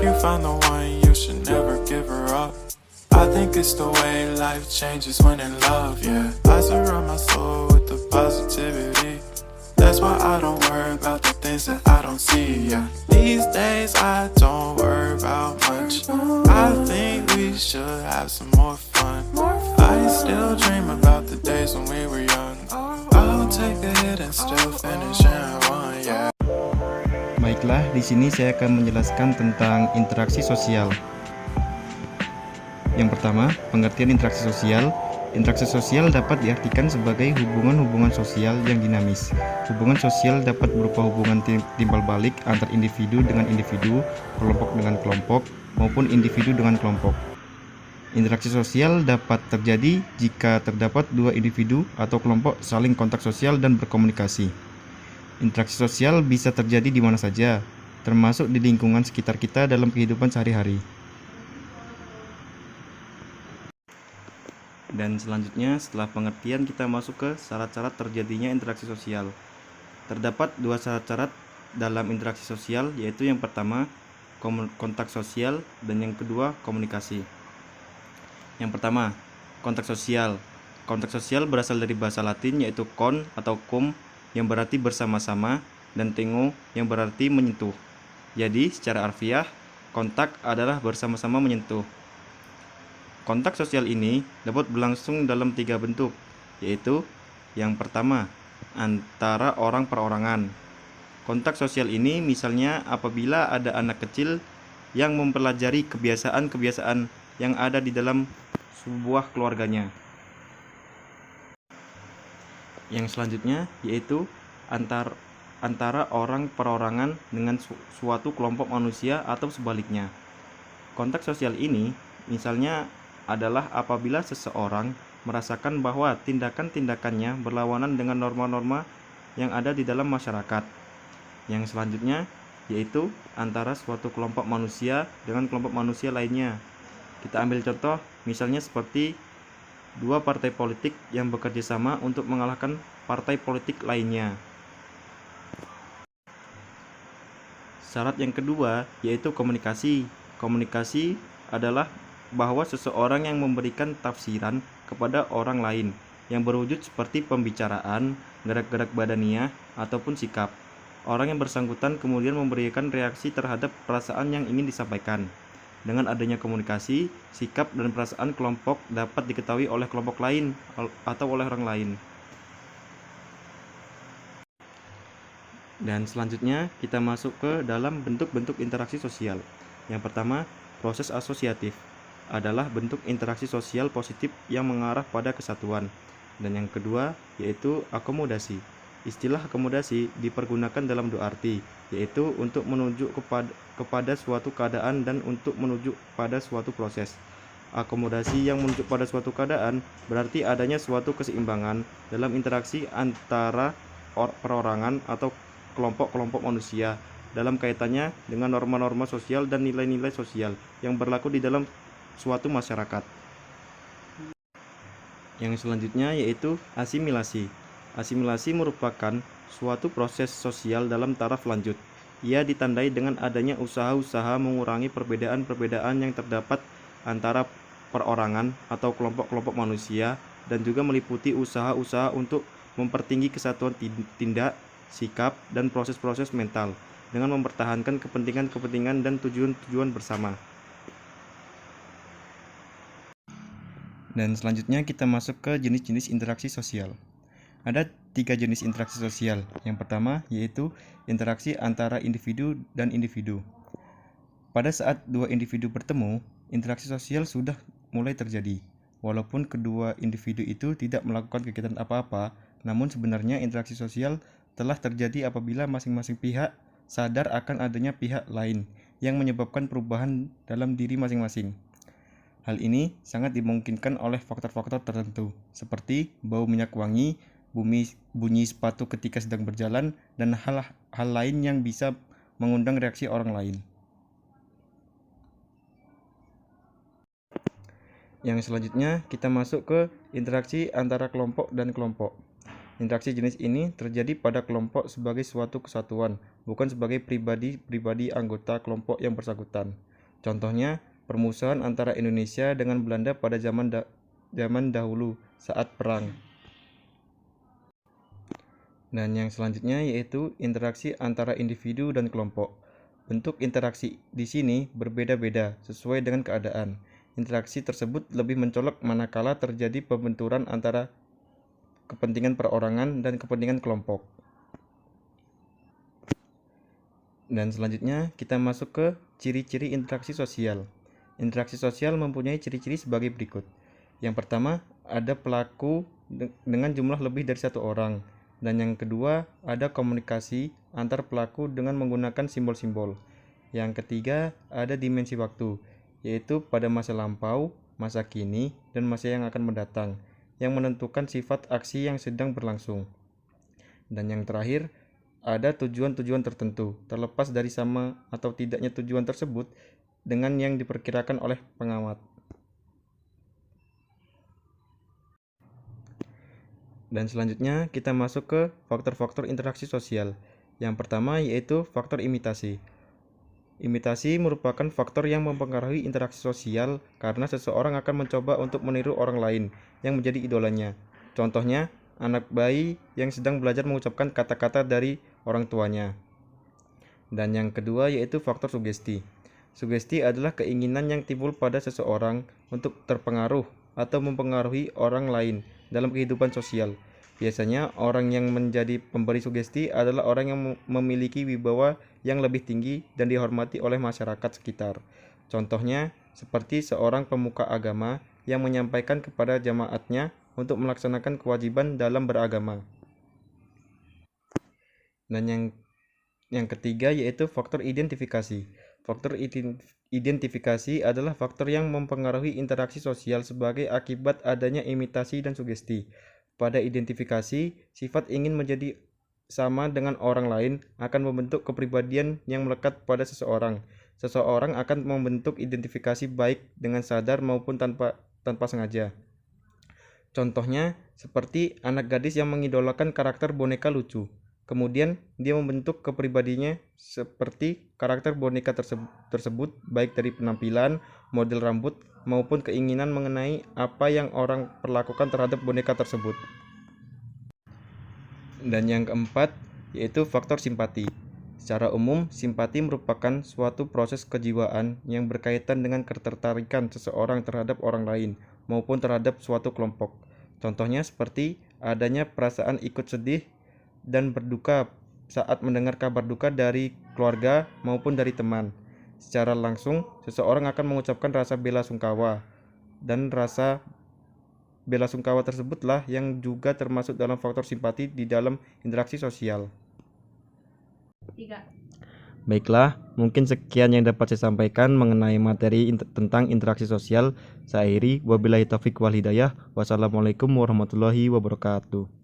you find the one, you should never give her up. I think it's the way life changes when in love, yeah. I surround my soul with the positivity. That's why I don't worry about the things that I don't see, yeah. These days I don't worry about much. I think we should have some more fun. I still dream about the days when we were young. I'll take a hit and still finish in one, yeah. Baiklah, di sini saya akan menjelaskan tentang interaksi sosial. Yang pertama, pengertian interaksi sosial. Interaksi sosial dapat diartikan sebagai hubungan-hubungan sosial yang dinamis. Hubungan sosial dapat berupa hubungan timbal balik antar individu dengan individu, kelompok dengan kelompok, maupun individu dengan kelompok. Interaksi sosial dapat terjadi jika terdapat dua individu atau kelompok saling kontak sosial dan berkomunikasi. Interaksi sosial bisa terjadi di mana saja, termasuk di lingkungan sekitar kita dalam kehidupan sehari-hari. Dan selanjutnya, setelah pengertian, kita masuk ke syarat-syarat terjadinya interaksi sosial. Terdapat dua syarat-syarat dalam interaksi sosial, yaitu yang pertama, kontak sosial, dan yang kedua, komunikasi. Yang pertama, kontak sosial. Kontak sosial berasal dari bahasa Latin, yaitu kon atau cum, yang berarti bersama-sama, dan tengo, yang berarti menyentuh. Jadi, secara harfiah, kontak adalah bersama-sama menyentuh. Kontak sosial ini dapat berlangsung dalam tiga bentuk, yaitu yang pertama, antara orang perorangan. Kontak sosial ini misalnya apabila ada anak kecil yang mempelajari kebiasaan-kebiasaan yang ada di dalam sebuah keluarganya. Yang selanjutnya yaitu antara orang perorangan dengan suatu kelompok manusia atau sebaliknya. Kontak sosial ini misalnya adalah apabila seseorang merasakan bahwa tindakan-tindakannya berlawanan dengan norma-norma yang ada di dalam masyarakat. Yang selanjutnya yaitu antara suatu kelompok manusia dengan kelompok manusia lainnya. Kita ambil contoh misalnya seperti dua partai politik yang bekerja sama untuk mengalahkan partai politik lainnya. Syarat yang kedua yaitu komunikasi. Komunikasi adalah bahwa seseorang yang memberikan tafsiran kepada orang lain yang berwujud seperti pembicaraan, gerak-gerak badania, ataupun sikap. Orang yang bersangkutan kemudian memberikan reaksi terhadap perasaan yang ingin disampaikan. Dengan adanya komunikasi, sikap dan perasaan kelompok dapat diketahui oleh kelompok lain atau oleh orang lain. Dan selanjutnya kita masuk ke dalam bentuk-bentuk interaksi sosial. Yang pertama, proses asosiatif adalah bentuk interaksi sosial positif yang mengarah pada kesatuan. Dan yang kedua yaitu akomodasi. Istilah akomodasi dipergunakan dalam dua arti, yaitu untuk menuju kepada suatu keadaan dan untuk menuju pada suatu proses. Akomodasi yang menuju pada suatu keadaan berarti adanya suatu keseimbangan dalam interaksi antara perorangan atau kelompok-kelompok manusia dalam kaitannya dengan norma-norma sosial dan nilai-nilai sosial yang berlaku di dalam suatu masyarakat. Yang selanjutnya yaitu asimilasi. Asimilasi merupakan suatu proses sosial dalam taraf lanjut. Ia ditandai dengan adanya usaha-usaha mengurangi perbedaan-perbedaan yang terdapat antara perorangan atau kelompok-kelompok manusia dan juga meliputi usaha-usaha untuk mempertinggi kesatuan tindak, sikap, dan proses-proses mental dengan mempertahankan kepentingan-kepentingan dan tujuan-tujuan bersama. Dan selanjutnya kita masuk ke jenis-jenis interaksi sosial. Ada 3 jenis interaksi sosial. Yang pertama yaitu interaksi antara individu dan individu. Pada saat dua individu bertemu, interaksi sosial sudah mulai terjadi. Walaupun kedua individu itu tidak melakukan kegiatan apa-apa, namun sebenarnya interaksi sosial telah terjadi apabila masing-masing pihak sadar akan adanya pihak lain yang menyebabkan perubahan dalam diri masing-masing. Hal ini sangat dimungkinkan oleh faktor-faktor tertentu, seperti bau minyak wangi, bunyi sepatu ketika sedang berjalan, dan hal lain yang bisa mengundang reaksi orang lain. Yang selanjutnya kita masuk ke interaksi antara kelompok dan kelompok. Interaksi jenis ini terjadi pada kelompok sebagai suatu kesatuan, bukan sebagai pribadi anggota kelompok yang bersangkutan. Contohnya, permusuhan antara Indonesia dengan Belanda pada zaman dahulu saat perang. Dan yang selanjutnya yaitu interaksi antara individu dan kelompok. Bentuk interaksi di sini berbeda-beda sesuai dengan keadaan. Interaksi tersebut lebih mencolok manakala terjadi pembenturan antara kepentingan perorangan dan kepentingan kelompok. Dan selanjutnya kita masuk ke ciri-ciri interaksi sosial. Interaksi sosial mempunyai ciri-ciri sebagai berikut. Yang pertama, ada pelaku dengan jumlah lebih dari satu orang. Dan yang kedua, ada komunikasi antar pelaku dengan menggunakan simbol-simbol. Yang ketiga, ada dimensi waktu, yaitu pada masa lampau, masa kini, dan masa yang akan mendatang, yang menentukan sifat aksi yang sedang berlangsung. Dan yang terakhir, ada tujuan-tujuan tertentu, terlepas dari sama atau tidaknya tujuan tersebut dengan yang diperkirakan oleh pengamat. Dan selanjutnya kita masuk ke faktor-faktor interaksi sosial. Yang pertama yaitu faktor imitasi. Imitasi merupakan faktor yang mempengaruhi interaksi sosial karena seseorang akan mencoba untuk meniru orang lain yang menjadi idolanya. Contohnya, anak bayi yang sedang belajar mengucapkan kata-kata dari orang tuanya. Dan yang kedua yaitu faktor sugesti. Sugesti adalah keinginan yang timbul pada seseorang untuk terpengaruh atau mempengaruhi orang lain dalam kehidupan sosial. Biasanya orang yang menjadi pemberi sugesti adalah orang yang memiliki wibawa yang lebih tinggi dan dihormati oleh masyarakat sekitar. Contohnya seperti seorang pemuka agama yang menyampaikan kepada jamaatnya untuk melaksanakan kewajiban dalam beragama. Dan yang ketiga yaitu faktor identifikasi. Faktor identifikasi adalah faktor yang mempengaruhi interaksi sosial sebagai akibat adanya imitasi dan sugesti. Pada identifikasi, sifat ingin menjadi sama dengan orang lain akan membentuk kepribadian yang melekat pada seseorang. Seseorang akan membentuk identifikasi baik dengan sadar maupun tanpa sengaja. Contohnya, seperti anak gadis yang mengidolakan karakter boneka lucu. Kemudian dia membentuk kepribadiannya seperti karakter boneka tersebut baik dari penampilan, model rambut, maupun keinginan mengenai apa yang orang perlakukan terhadap boneka tersebut. Dan yang keempat yaitu faktor simpati. Secara umum, simpati merupakan suatu proses kejiwaan yang berkaitan dengan ketertarikan seseorang terhadap orang lain maupun terhadap suatu kelompok. Contohnya seperti adanya perasaan ikut sedih dan berduka saat mendengar kabar duka dari keluarga maupun dari teman. Secara langsung, seseorang akan mengucapkan rasa bela sungkawa, dan rasa bela sungkawa tersebutlah yang juga termasuk dalam faktor simpati di dalam interaksi sosial. Baiklah, mungkin sekian yang dapat saya sampaikan mengenai materi tentang interaksi sosial. Saya akhiri, wabillahi taufiq wal hidayah. Wassalamualaikum warahmatullahi wabarakatuh.